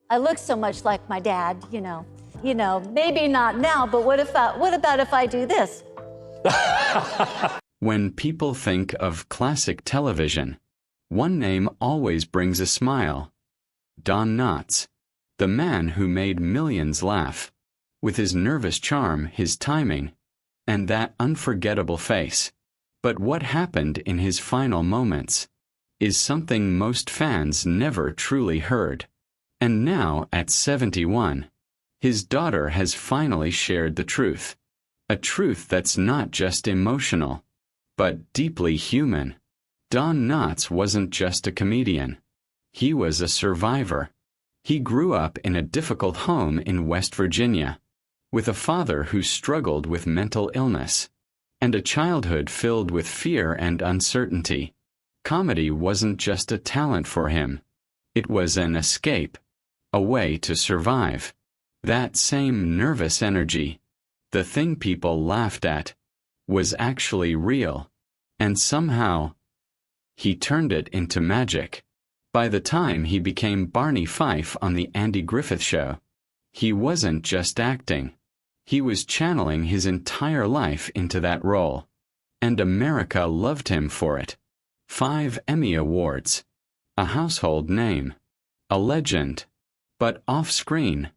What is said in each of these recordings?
I look so much like my dad, you know. Maybe not now, but what about if I do this? When people think of classic television, one name always brings a smile. Don Knotts, the man who made millions laugh, with his nervous charm, his timing, and that unforgettable face. But what happened in his final moments is something most fans never truly heard. And now, at 71, his daughter has finally shared the truth. A truth that's not just emotional, but deeply human. Don Knotts wasn't just a comedian. He was a survivor. He grew up in a difficult home in West Virginia, with a father who struggled with mental illness, and a childhood filled with fear and uncertainty. Comedy wasn't just a talent for him. It was an escape, a way to survive. That same nervous energy, the thing people laughed at, was actually real, and somehow, he turned it into magic. By the time he became Barney Fife on the Andy Griffith Show, he wasn't just acting. He was channeling his entire life into that role, and America loved him for it. 5 Emmy Awards, a household name, a legend. But off-screen,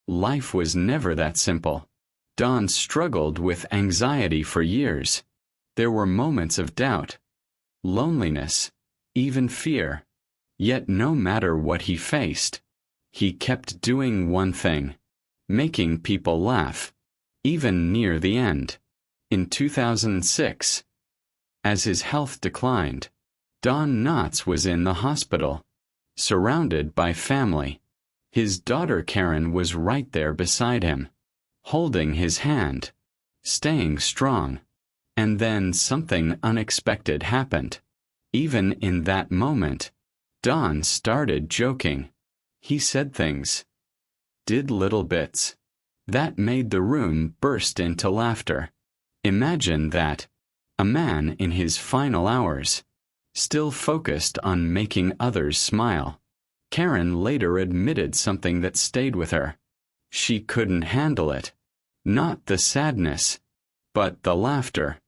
life was never that simple. Don struggled with anxiety for years. There were moments of doubt, loneliness, even fear. Yet no matter what he faced, he kept doing one thing: making people laugh, even near the end. In 2006, as his health declined, Don Knotts was in the hospital, surrounded by family. His daughter Karen was right there beside him, holding his hand, staying strong. And then something unexpected happened. Even in that moment, Don started joking. He said things, did little bits, that made the room burst into laughter. Imagine that, a man in his final hours, still focused on making others smile. Karen later admitted something that stayed with her. She couldn't handle it. Not the sadness, but the laughter.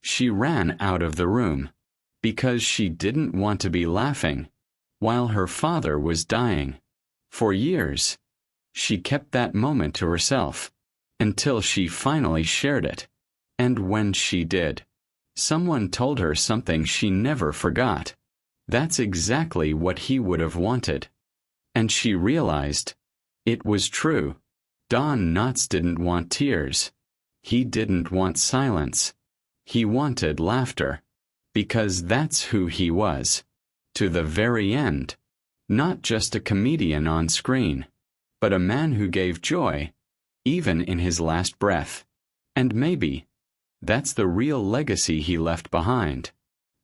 She ran out of the room, because she didn't want to be laughing while her father was dying. For years, she kept that moment to herself, until she finally shared it. And when she did, someone told her something she never forgot. That's exactly what he would have wanted. And she realized it was true. Don Knotts didn't want tears. He didn't want silence. He wanted laughter, because that's who he was. To the very end, not just a comedian on screen, but a man who gave joy, even in his last breath. And maybe that's the real legacy he left behind.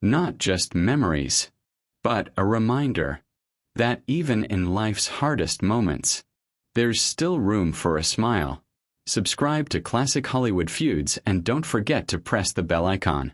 Not just memories, but a reminder that even in life's hardest moments, there's still room for a smile. Subscribe to Classic Hollywood Feuds and don't forget to press the bell icon.